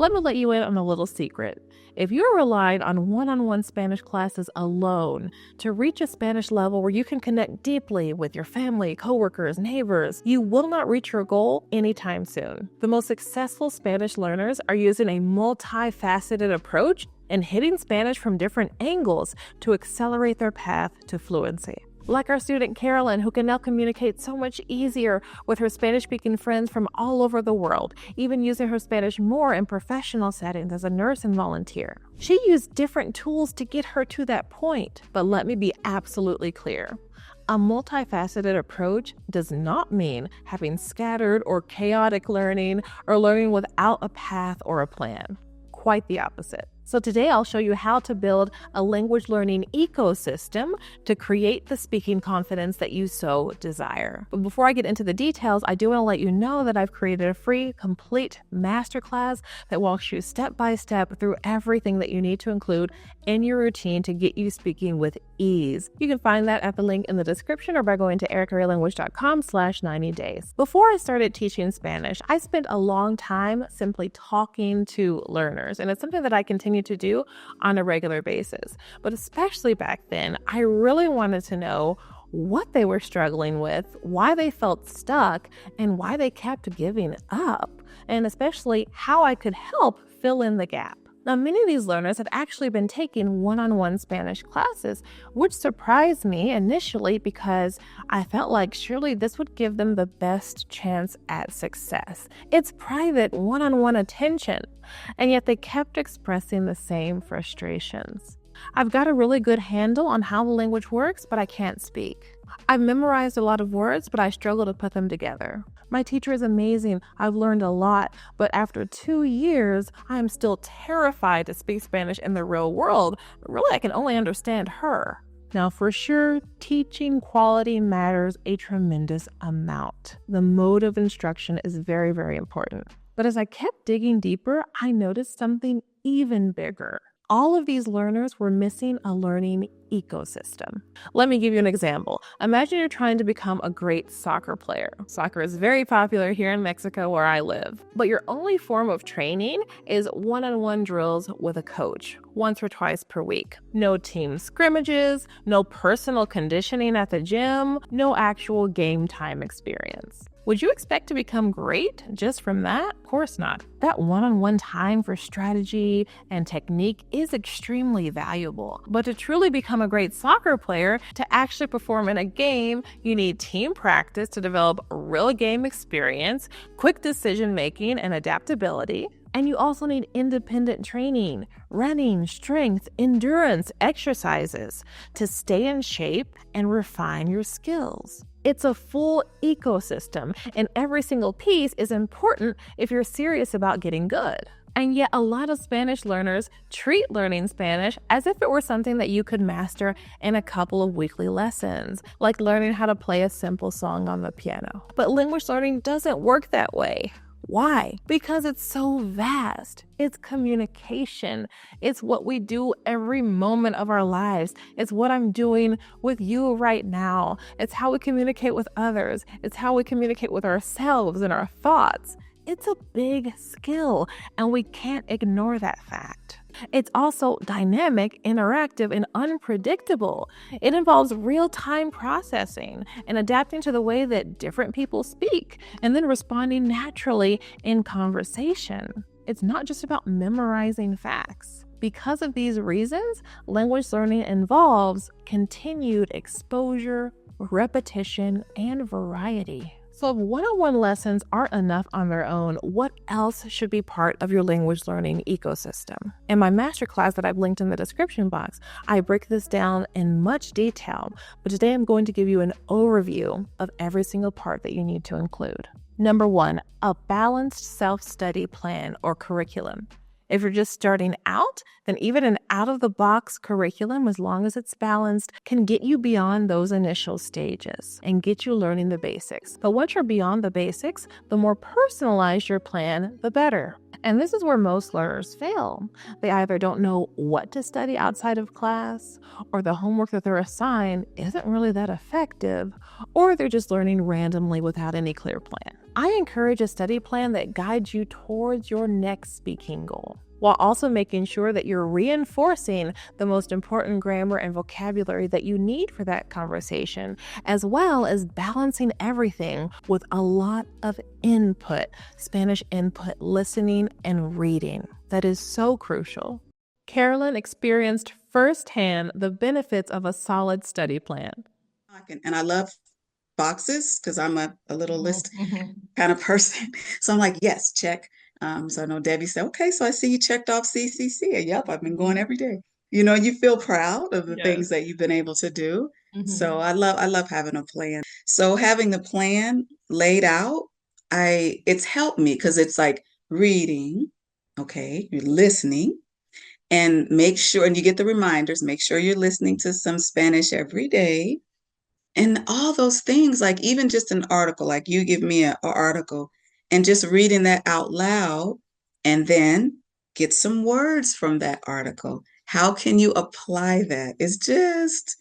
Let me let you in on a little secret. If you're relying on one-on-one Spanish classes alone to reach a Spanish level where you can connect deeply with your family, coworkers, neighbors, you will not reach your goal anytime soon. The most successful Spanish learners are using a multifaceted approach and hitting Spanish from different angles to accelerate their path to fluency. Like our student Carolyn, who can now communicate so much easier with her Spanish-speaking friends from all over the world, even using her Spanish more in professional settings as a nurse and volunteer. She used different tools to get her to that point, but let me be absolutely clear. A multifaceted approach does not mean having scattered or chaotic learning or learning without a path or a plan. Quite the opposite. So today I'll show you how to build a language learning ecosystem to create the speaking confidence that you so desire. But before I get into the details, I do want to let you know that I've created a free, complete masterclass that walks you step by step through everything that you need to include in your routine to get you speaking with ease. You can find that at the link in the description or by going to ericaraelanguage.com/90days. Before I started teaching Spanish, I spent a long time simply talking to learners, and it's something that I continue to do on a regular basis. But especially back then, I really wanted to know what they were struggling with, why they felt stuck, and why they kept giving up, and especially how I could help fill in the gap. Now, many of these learners had actually been taking one-on-one Spanish classes, which surprised me initially because I felt like surely this would give them the best chance at success. It's private, one-on-one attention, and yet they kept expressing the same frustrations. I've got a really good handle on how the language works, but I can't speak. I've memorized a lot of words, but I struggle to put them together. My teacher is amazing. I've learned a lot, but after 2 years, I am still terrified to speak Spanish in the real world. Really, I can only understand her. Now, for sure, teaching quality matters a tremendous amount. The mode of instruction is very, very important. But as I kept digging deeper, I noticed something even bigger. All of these learners were missing a learning ecosystem. Let me give you an example. Imagine you're trying to become a great soccer player. Soccer is very popular here in Mexico where I live, but your only form of training is one-on-one drills with a coach once or twice per week. No team scrimmages, no personal conditioning at the gym, no actual game time experience. Would you expect to become great just from that? Of course not. That one-on-one time for strategy and technique is extremely valuable. But to truly become a great soccer player, to actually perform in a game, you need team practice to develop real game experience, quick decision-making, and adaptability. And you also need independent training, running, strength, endurance, exercises to stay in shape and refine your skills. It's a full ecosystem, and every single piece is important if you're serious about getting good. And yet a lot of Spanish learners treat learning Spanish as if it were something that you could master in a couple of weekly lessons, like learning how to play a simple song on the piano. But language learning doesn't work that way. Why? Because it's so vast. It's communication. It's what we do every moment of our lives. It's what I'm doing with you right now. It's how we communicate with others. It's how we communicate with ourselves and our thoughts. It's a big skill, and we can't ignore that fact. It's also dynamic, interactive, and unpredictable. It involves real-time processing and adapting to the way that different people speak, and then responding naturally in conversation. It's not just about memorizing facts. Because of these reasons, language learning involves continued exposure, repetition, and variety. So if one-on-one lessons aren't enough on their own, what else should be part of your language learning ecosystem? In my masterclass that I've linked in the description box, I break this down in much detail, but today I'm going to give you an overview of every single part that you need to include. Number 1, a balanced self-study plan or curriculum. If you're just starting out, then even an out-of-the-box curriculum, as long as it's balanced, can get you beyond those initial stages and get you learning the basics. But once you're beyond the basics, the more personalized your plan, the better. And this is where most learners fail. They either don't know what to study outside of class, or the homework that they're assigned isn't really that effective, or they're just learning randomly without any clear plan. I encourage a study plan that guides you towards your next speaking goal, while also making sure that you're reinforcing the most important grammar and vocabulary that you need for that conversation, as well as balancing everything with a lot of input, Spanish input, listening and reading. That is so crucial. Carolyn experienced firsthand the benefits of a solid study plan. And I love boxes because I'm a little Mhm, list mhm. kind of person. So I'm like, yes, check. So I know Debbie said, okay, so I see you checked off CCC. Yep, I've been going every day. You feel proud of the things Yes. that you've been able to do. So Mhm. I love having a plan. So having the plan laid out, it's helped me because it's like reading, okay, you're listening, and make sure, and you get the reminders, make sure you're listening to some Spanish every day. And all those things, like even just an article, like you give me a article and just reading that out loud and then get some words from that article. How can you apply that? It's just,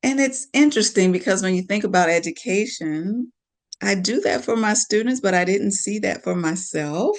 and it's interesting because when you think about education, I do that for my students, but I didn't see that for myself.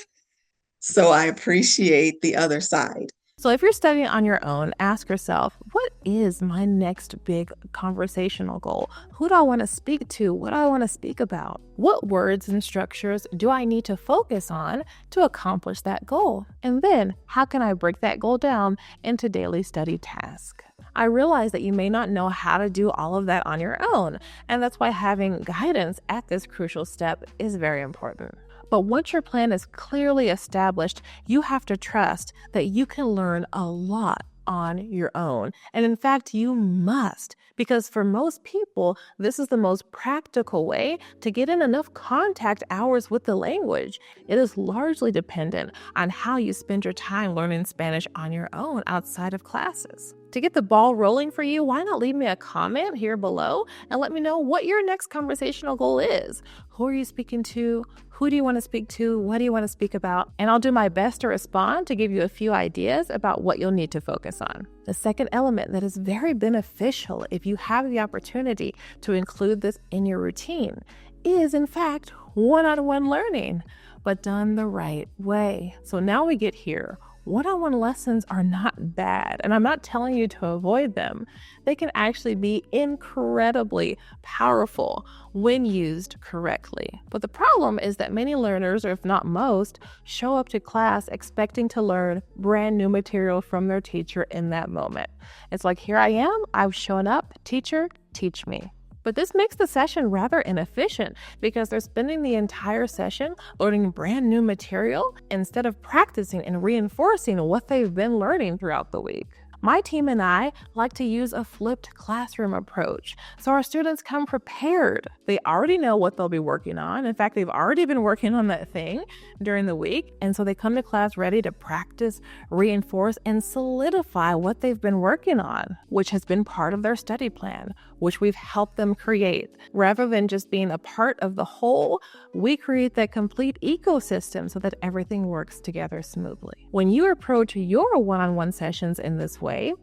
So I appreciate the other side. So, if you're studying on your own, ask yourself, what is my next big conversational goal? Who do I want to speak to? What do I want to speak about? What words and structures do I need to focus on to accomplish that goal? And then, how can I break that goal down into daily study tasks? I realize that you may not know how to do all of that on your own, and that's why having guidance at this crucial step is very important. But once your plan is clearly established, you have to trust that you can learn a lot on your own. And in fact, you must, because for most people, this is the most practical way to get in enough contact hours with the language. It is largely dependent on how you spend your time learning Spanish on your own outside of classes. To get the ball rolling for you, why not leave me a comment here below and let me know what your next conversational goal is? Who are you speaking to? Who do you want to speak to? What do you want to speak about? And I'll do my best to respond to give you a few ideas about what you'll need to focus on. The second element that is very beneficial if you have the opportunity to include this in your routine is, in fact, one-on-one learning, but done the right way. So now we get here. One-on-one lessons are not bad, and I'm not telling you to avoid them. They can actually be incredibly powerful when used correctly. But the problem is that many learners, or if not most, show up to class expecting to learn brand new material from their teacher in that moment. It's like, here I am, I've shown up, teacher, teach me. But this makes the session rather inefficient because they're spending the entire session learning brand new material instead of practicing and reinforcing what they've been learning throughout the week. My team and I like to use a flipped classroom approach, so our students come prepared. They already know what they'll be working on. In fact, they've already been working on that thing during the week, and so they come to class ready to practice, reinforce, and solidify what they've been working on, which has been part of their study plan, which we've helped them create. Rather than just being a part of the whole, we create that complete ecosystem so that everything works together smoothly. When you approach your one-on-one sessions in this way,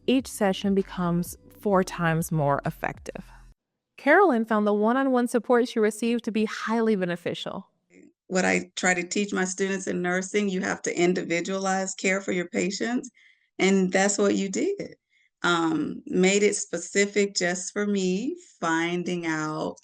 each session becomes 4 times more effective. Carolyn found the one-on-one support she received to be highly beneficial. What I try to teach my students in nursing, you have to individualize care for your patients. And that's what you did. Made it specific just for me, finding out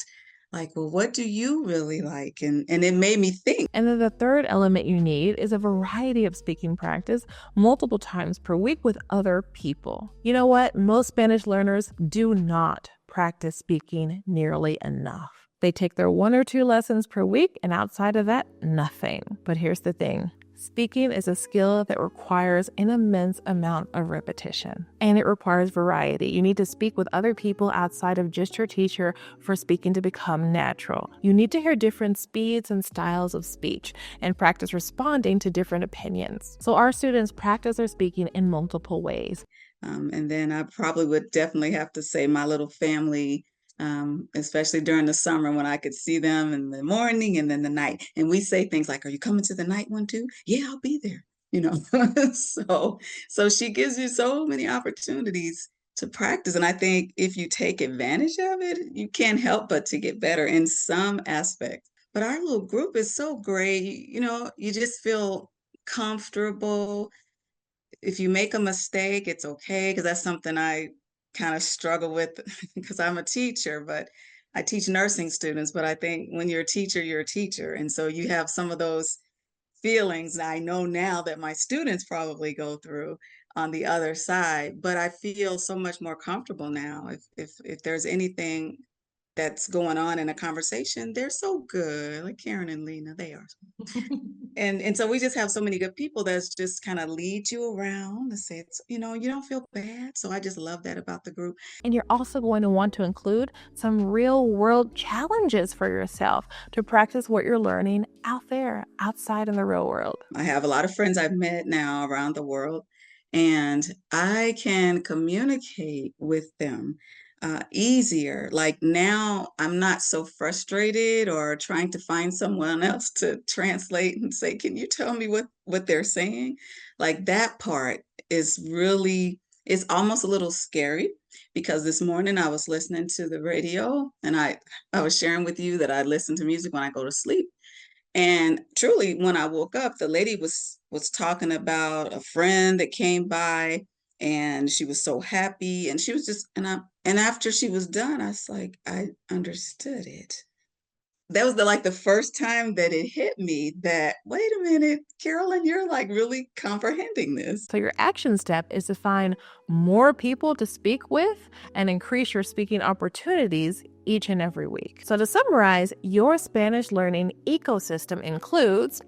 like, well, what do you really like? And it made me think. And then the third element you need is a variety of speaking practice multiple times per week with other people. You know what? Most Spanish learners do not practice speaking nearly enough. They take their 1 or 2 lessons per week, and outside of that, nothing. But here's the thing. Speaking is a skill that requires an immense amount of repetition, and it requires variety. You need to speak with other people outside of just your teacher for speaking to become natural. You need to hear different speeds and styles of speech and practice responding to different opinions. So our students practice their speaking in multiple ways. And then I probably would definitely have to say my little family, especially during the summer when I could see them in the morning and then the night. And we say things like, "Are you coming to the night one too?" "Yeah, I'll be there." You know, so so she gives you so many opportunities to practice. And I think if you take advantage of it, you can't help but to get better in some aspects. but our little group is so great. You just feel comfortable. If you make a mistake, it's okay, because that's something I kind of struggle with because I'm a teacher, but I teach nursing students. But I think when you're a teacher, you're a teacher. And so you have some of those feelings that I know now that my students probably go through on the other side. But I feel so much more comfortable now. If there's anything that's going on in a conversation, they're so good. Like Karen and Lena, they are. And so we just have so many good people that's just kind of lead you around and say it's, you don't feel bad. So I just love that about the group. And you're also going to want to include some real world challenges for yourself to practice what you're learning out there, outside in the real world. I have a lot of friends I've met now around the world, and I can communicate with them easier. Like now, I'm not so frustrated or trying to find someone else to translate and say, "Can you tell me what they're saying?" Like that part is really, it's almost a little scary, because this morning I was listening to the radio, and I was sharing with you that I listen to music when I go to sleep. And truly, when I woke up, the lady was talking about a friend that came by, and she was so happy, and she was just, and after she was done, I was like, I understood it. That was the first time that it hit me that, wait a minute, Carolyn, you're like really comprehending this. So, your action step is to find more people to speak with and increase your speaking opportunities each and every week. So, to summarize, your Spanish learning ecosystem includes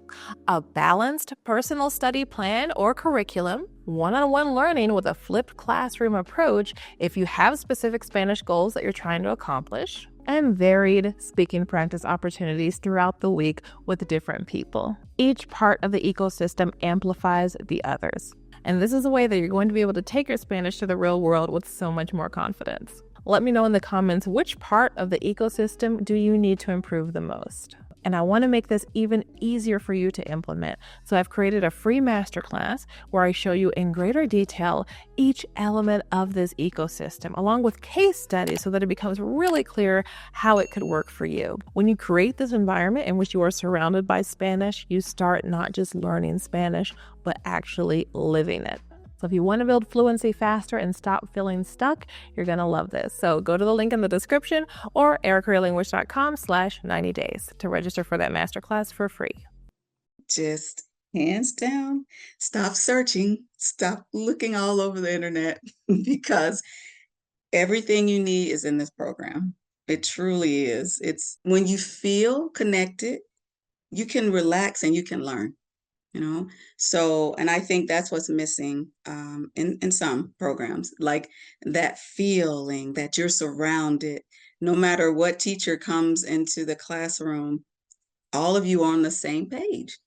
a balanced personal study plan or curriculum, one-on-one learning with a flipped classroom approach if you have specific Spanish goals that you're trying to accomplish, and varied speaking practice opportunities throughout the week with different people. Each part of the ecosystem amplifies the others. And this is a way that you're going to be able to take your Spanish to the real world with so much more confidence. Let me know in the comments, which part of the ecosystem do you need to improve the most? And I want to make this even easier for you to implement. So I've created a free masterclass where I show you in greater detail each element of this ecosystem, along with case studies, so that it becomes really clear how it could work for you. When you create this environment in which you are surrounded by Spanish, you start not just learning Spanish, but actually living it. So if you want to build fluency faster and stop feeling stuck, you're going to love this. So go to the link in the description or ericarealanguage.com/90days to register for that masterclass for free. Just hands down, stop searching, stop looking all over the internet, because everything you need is in this program. It truly is. It's when you feel connected, you can relax and you can learn. So, and I think that's what's missing in some programs, like that feeling that you're surrounded. No matter what teacher comes into the classroom, all of you are on the same page.